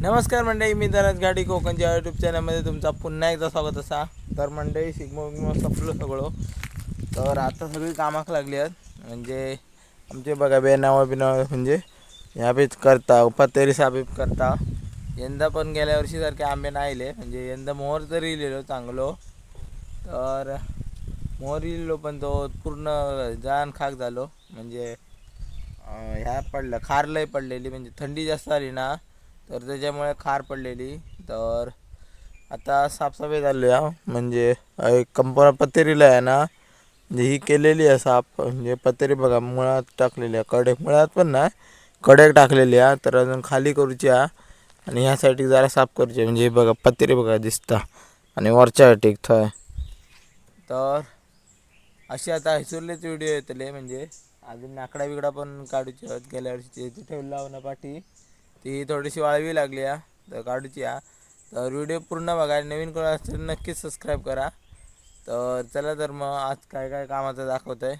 नमस्कार मंडळी, मी धनत गाडी कोकणच्या यूट्यूब चॅनलमध्ये तुमचा पुन्हा एकदा स्वागत असा. तर मंडळी शिगमो संपलो सगळं. तर आता सगळी कामाक लागली आहेत. म्हणजे आमचे बघा बेनावं बिनावं म्हणजे ह्या बीच करता पत्तेरी साबीप करता. यंदा पण गेल्या वर्षीसारखे आंबे नाही आले. म्हणजे यंदा मोहर तरी इलेलो चांगलो. तर मोहर इलेलो पण तो पूर्ण जाण खाक झालो. म्हणजे ह्या पडलं खार लय पडलेली, म्हणजे थंडी जास्त आली ना तर त्याच्यामुळे खार पडलेली. तर आता साफसफाई चालू आहे. म्हणजे एक कंपना पत्तेरीला आहे ना, म्हणजे ही केलेली आहे साफ. म्हणजे पत्तेरी बघा मुळात टाकलेली आहे, कडेक मुळात पण नाही कडेक टाकलेली आहे. तर अजून खाली करूची आहे आणि ह्यासाठी जरा साफ करूची. म्हणजे बघा पत्तेरी बघा दिसता आणि वरच्या टेक थंय. तर असे आता हिसुरलेच व्हिडिओ येतले. म्हणजे अजून नाकडा बिकडा पण काढूची आहेत. गेल्या वर्षी ठेवून लावणं पाठी ती थोडीशी वाळवी लागली आहे, तर काढूची आहे. तर व्हिडिओ पूर्ण बघा. नवीन कोण असेल नक्कीच सबस्क्राईब करा. तर चला तर मग आज काय काय कामाचं दाखवतं आहे.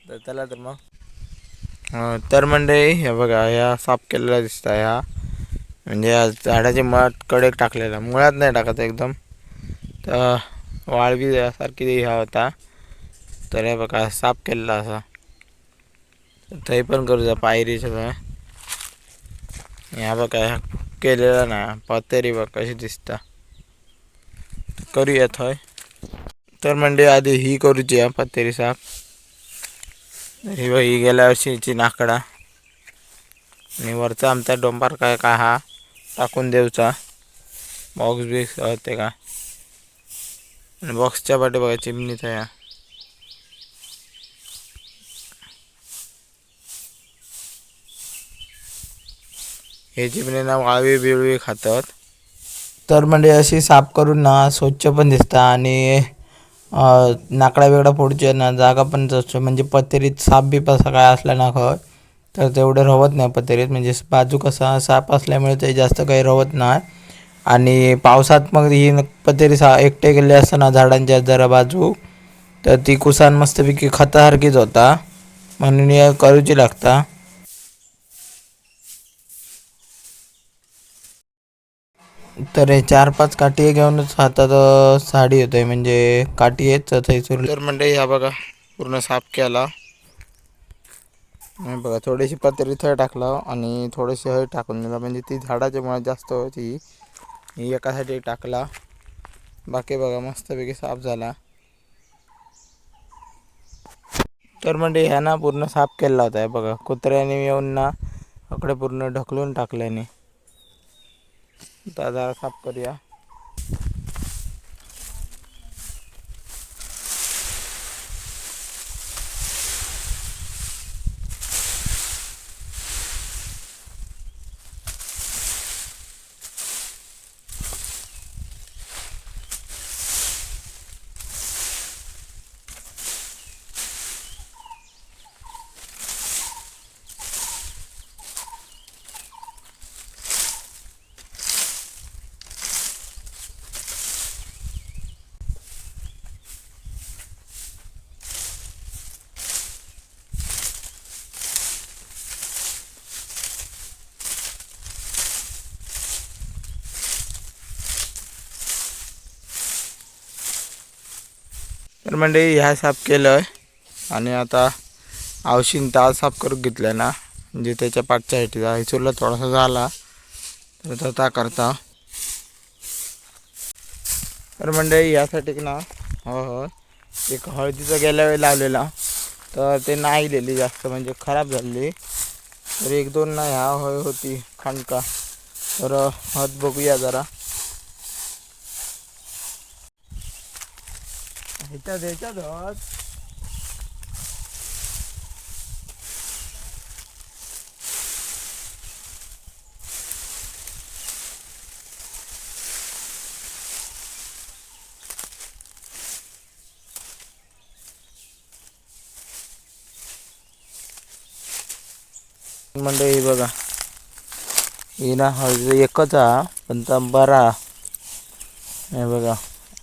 तर चला तर मग तर मंडळी हे बघा ह्या साफ केलेला दिसता. ह्या म्हणजे या झाडाचे मुळात कडेक टाकलेला, मुळात नाही टाकत एकदम. तर वाळवी यासारखी ह्या होता. तर हे बघा साफ केलेला असा. थंय पण करूचा पायरी सगळं. ह्या बघा ह्या केलेला ना पत्तेरी बघ कशी दिसता. करूया थंय. तर म्हणजे आधी ही करूची आहे पत्तेरी साफ. ही बघ ही गेल्या वर्षीची नाकडा आणि वरचा आमचा डोंबार काय का हा टाकून देऊचा. बॉक्स बिक्स होते का आणि बॉक्सच्या पाठी बघा चिमणीचा या. हे चिमणीना वाळवी बिळवी खातात. तर म्हणजे अशी साफ करून ना स्वच्छ पण दिसता आणि नाकडा बिकडा फोडूचे ना जागा पण असतो. म्हणजे पत्तेरीत साप बीप असा काय असला ना खय तर तेवढं रवत नाही पत्तेरीत. म्हणजे बाजू कसा साप असल्यामुळे ते जास्त काही रवत नाही. आणि पावसात मग ही पत्तेरी एकटे गेले असताना झाडांच्या जरा बाजू तर ती कुसान मस्तपैकी खतासारखीच होता. म्हणून या करूची लागता. तर हे 4-5 काठी घेऊनच हातात साडी होते. म्हणजे काठी आहेत थैसूर. तर म्हणजे ह्या बघा पूर्ण साफ केला. बघा थोडीशी पत्तेरी थंय टाकला आणि थोडीशी हळद टाकून दिला. म्हणजे ती झाडाच्या मुळे जास्त होती. ही एकासाठी टाकला. बाकी बघा मस्तपैकी साफ झाला. तर म्हणजे ह्या ना पूर्ण साफ केला होता. बघा कुत्र्याने येऊन ना अकडे पूर्ण ढकलून टाकल्याने. आता जरा साफ करूया. तर म्हणजे ह्या साफ केलं आणि आता औषध ताल साफ करून घेतलं ना. म्हणजे त्याच्या पाठच्या हेटीचा हिचूरला थोडासा झाला तर त्या करता. तर म्हणजे यासाठी ना हो एक हळदीचं गेल्या वेळी लावलेला तर ते नाही दिली जास्त, म्हणजे खराब झाली. तर 1-2 ना ह्या होती खणका. तर हळद बघूया जरा ह्याच्यात हळद म्हणजे ही बघा ही ना हळद एकच हा पण ता बरा. हे बघा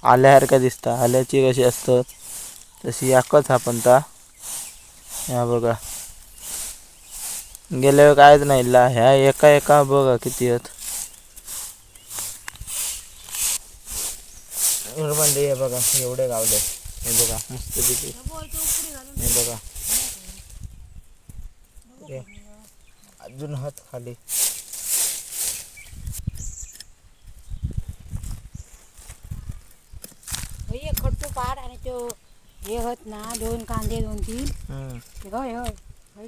आल्यासारखा दिसता. आल्याची कशी असतात तशी एकच हा पण ता. ह्या बघा गेल्या कायच नाही ला ह्या एका एका बघा किती आहेत. म्हणजे हे बघा एवढे गावले, हे बघा मस्त पैकी, हे बघा हे अजून हात खाली. खडतो पाड आणि तो हे होत ना 2 कांदे 2-3 ते होय होय होय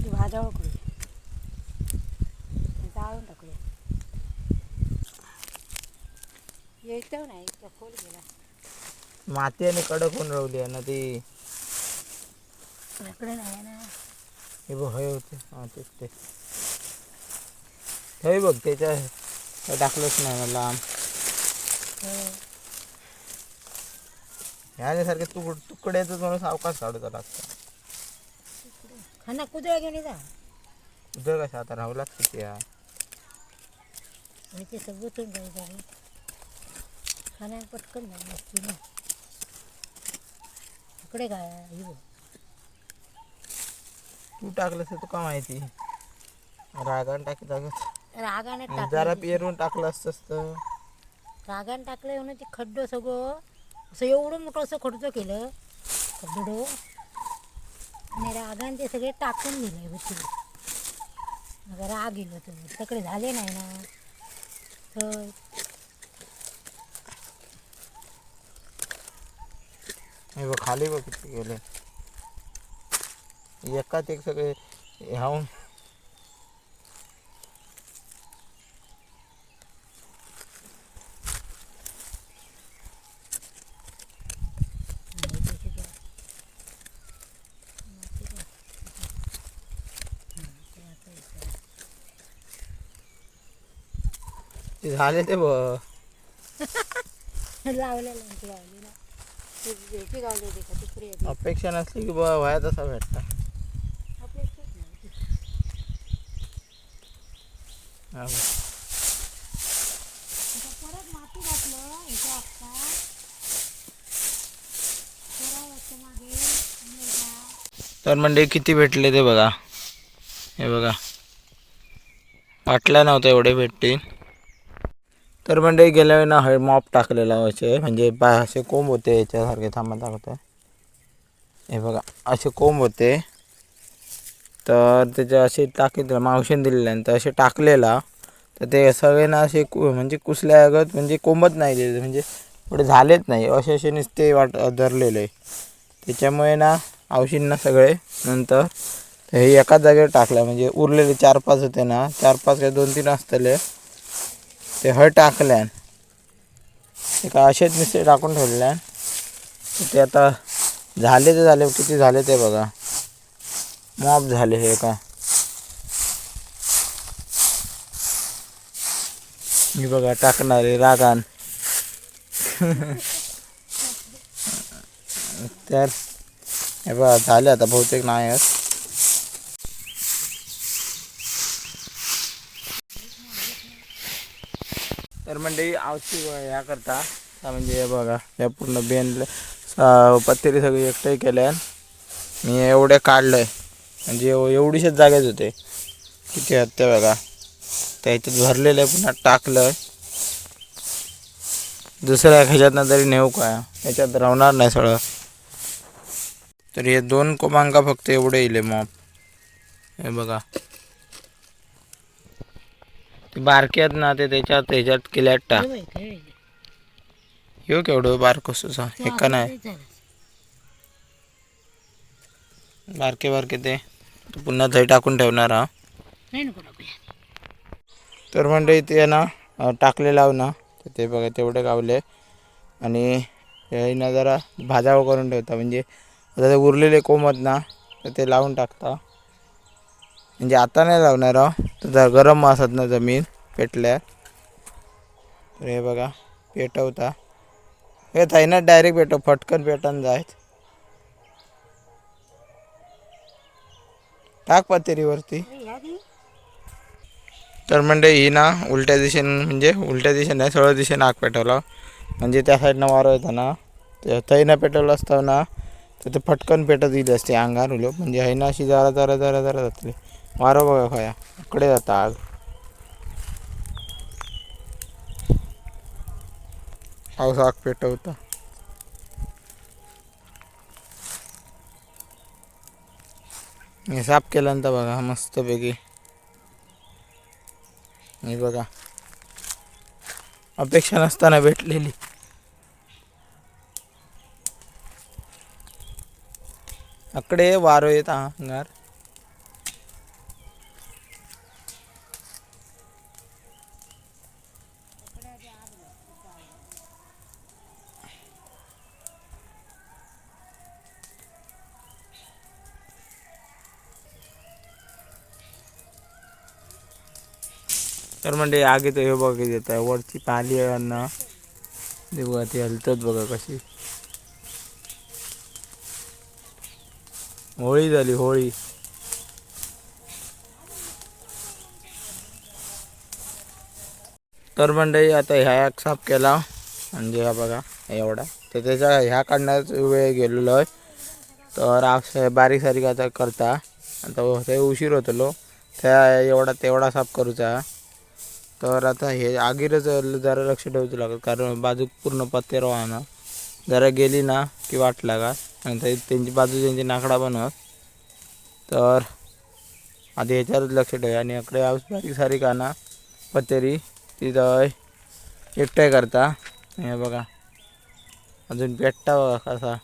ती भाजावळ करू जाळून टाकूया. येतो नाही इतका खोल गेला. माती आणि कडक होऊन राहिली आहे ना ती. इकडे नाही ना हे बघ हे होते, हां तेच ते हे बघ त्याच्या टाकलंच नाही मला लांब. ह्याने सारखे तुकड्याचं थोडं सावकाश काढूचा लागतं. खाना कुदळ घेणे जा उदळ कशा आता राहू लागते त्या ते सगळं तून जायचं खाण्यात पटकन नाही नसती ना. इकडे काय ही बघ तू टाकलंस तुका माहिती. रागान टाकत रागाने जरा पेरून टाकलं असतंस तर. रागाने टाकलं म्हणून ते खड्डो सगळं असं एवढं मोठं असं खड्डो केलं खड्डो आणि रागाने ते सगळे टाकून दिले होते. मग राग गेलो तुम्ही सगळे झाले नाही ना तर हे बघ खाली बघ किती गेले एकाच एक सगळे ह्याहून. ते झाले ते बघ लावलेला गावले ते का तिकडे अपेक्षा नसली की बघ व्हाया तसा भेटता. हा बघ. परत माती घातलं ह्याच्या आत्ता मागे. तर म्हणजे किती भेटले ते बघा, हे बघा वाटलं नव्हतं एवढे भेटतील. तर म्हणजे गेल्या वेळी ना मॉप टाकलेला असे म्हणजे असे कोंब होते याच्यासारखे थांबा दाखवते. हे बघा असे कोंब होते तर त्याचे असे टाकीत मावशीने दिलेल्यानंतर असे टाकलेला तर ते सगळे ना असे म्हणजे कुसल्यागत म्हणजे कोंबत नाही दिले म्हणजे एवढे झालेच नाही असे असे नुसते धरलेले. त्याच्यामुळे ना औषधींना सगळे नंतर हे एकाच जागेवर टाकलं म्हणजे उरलेले 4-5 होते ना 4-5 काय 2-3 असतले ते हळ टाकल्यान ते का असेच नुसते टाकून ठेवल्यान. ते आता झाले ते झाले किती झाले ते बघा मॉप झाले हे का. मी बघा टाकणारे रागान तर हे बघा झाले आता बहुतेक नाही आहेत. तर म्हणजे आवची ह्या करता म्हणजे हे बघा या पूर्ण बेन पत्तेरी सगळी एकटे केल्या मी एवढे काढलंय म्हणजे एवढीशेच जागेच होते किती आहेत ते बघा. त्या ह्याच्यात भरलेलं आहे पुन्हा टाकलं दुसऱ्या ह्याच्यातनं तरी नेऊ काय ह्याच्यात राहणार नाही सगळं. तर हे 2 कोमांका फक्त एवढे येईल मॉप. हे बघा ते बारक्यात ना ते ह्याच्यात केल्यात टाक. ह्यो केवढं बारको सुसा एका नाही बारके बारके ते पुन्हा थंय टाकून ठेवणार हा. तर म्हणजे ते ना टाकले लाव ना ते बघा तेवढे गावले आणि हे जरा भाजावं करून ठेवता म्हणजे आता ते उरलेले कोंबत ना तर ते लावून टाकता. म्हणजे आता नाही लावणार तर गरम असत ना जमीन पेटल्या तर हे बघा पेटवता हे थाय ना डायरेक्ट पेटव फटकन पेटन जायत. टाक पातेरीवरती. तर म्हणजे ही ना उलट्या दिशेने म्हणजे उलट्या दिशेने नाही सरळ दिशेने आग पेटवला म्हणजे त्या साईडनं वारं येतं ना ते थैनं पेटवलं असतं ना तर ते फटकन पेटत येईल असते अंगार उलो म्हणजे है ना अशी जरा जरा जरा जरा जातली वारं बघा खया इकडे जाता आग. पाऊस आग पेटवता. हे साफ केल्यानंतर बघा मस्तपैकी. हे बघा अपेक्षा नसताना भेटलेली. अकडे वारो येत अंगार. तर म्हणजे आगे तर हे बघा येत आहे वरची पाली आहे ना. ते बघा ती हलतात बघा कशी. होळी झाली होळी. तर मंडळी आता ह्या एक साफ केला म्हणजे हा बघा एवढा. तर त्याच्या ह्या काढण्यात वेळ गेलेलो आहे. तर आज बारीक सारीक आता करता. आता ते उशीर होतलो त्या एवढा तेवढा साफ करूचा. तर आता हे आगीरच जरा लक्ष ठेवतो लागत कारण बाजू पूर्ण पत्ते ना. जरा गेली ना की वाट लागा आणि त्यांची बाजू त्यांची नाकडा बनवत. तर आधी ह्याच्यावरच लक्ष ठेवा आणि इकडे बारीक सारीक आणा पत्तेरी तिथं एकटाय करता. हे बघा अजून पेटता बघा कसा.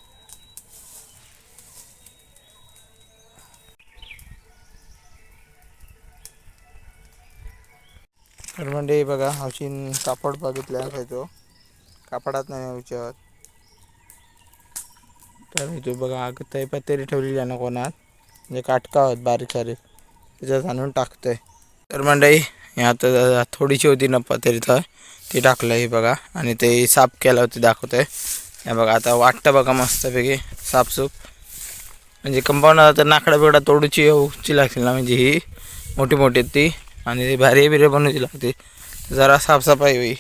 तर म्हणजे बघा हावशीन कापड बघितलं असायचो कापडात नाही विचार. तर इथे बघा आग ते पत्तेरी ठेवलेली आहे ना कोणात म्हणजे काटका होत बारीक सारीक त्याच्यात आणून टाकतोय. तर मंडळी आता थोडीशी होती ना पत्तेरी तर ती टाकलं हे बघा आणि ते साफ केलं होते दाखवतोय. हे बघा आता वाटतं बघा मस्तपैकी साफसूफ. म्हणजे कंपाऊंड तर नाकडा बिकडा तोडूची उची लागतील ना म्हणजे ही मोठी मोठी ती आणि ती भारी बिरे बनवायची लागते जरा साफसफाई होई.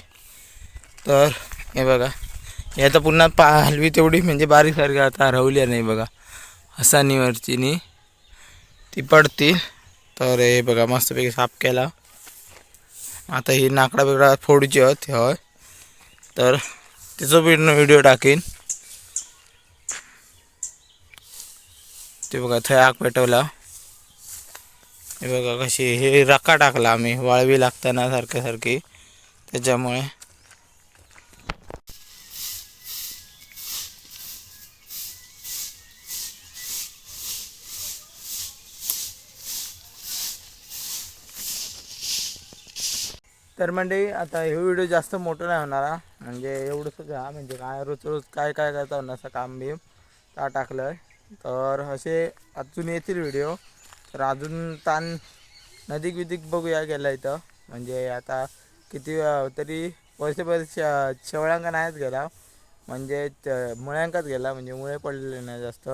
तर हे बघा हे आता पुन्हा हलवी तेवढी म्हणजे बारीक सारखी आता हरवली नाही बघा हसानीवरची नी ती पडतील. तर हे बघा मस्तपैकी साफ केला. आता ही नाकडा बिकडा फोडूची आहेत होय. तर तिचं पण व्हिडिओ टाकीन. ते बघा थंय आग पेटवला. हे बघा कशी हे रका टाकला आम्ही वाळवी लागताना सारखी त्याच्यामुळे. तर म्हणजे आता हे व्हिडिओ जास्त मोठं नाही होणार म्हणजे एवढंच घ्या म्हणजे काय रोज रोज काय काय करता होणार असं काम बी का टाकलं आहे. तर असे अजून येतील व्हिडिओ. तर अजून ताण नदीक बिदीक बघूया गेला इथं म्हणजे आता किती तरी वर्ष शेवळ्यांका नाहीच गेला म्हणजे मुळ्यांकाच गेला म्हणजे मुळे पडलेले नाही जास्त.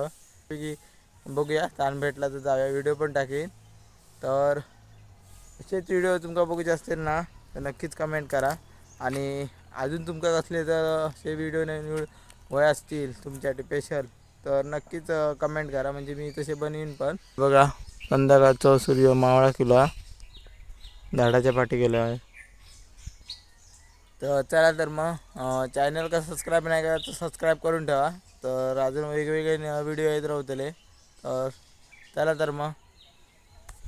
बघूया ताण भेटला तर जाऊया व्हिडिओ पण टाकीन. तर असेच व्हिडिओ तुमका बघूचे असतील ना तर नक्कीच कमेंट करा आणि अजून तुमका असले तर असे व्हिडिओ नवीन वय असतील तुमच्यासाठी स्पेशल तर नक्कीच कमेंट करा म्हणजे मी तसे बनवीन पण. बघा संध्याकाळचा सूर्य मावळा किलो झाडाच्या पाठी गेला आहे. तर चला तर मग चॅनल का सबस्क्राईब नाही करा तर सबस्क्राईब करून ठेवा. तर अजून वेगवेगळे व्हिडिओ येत राहतले. तर चला तर मग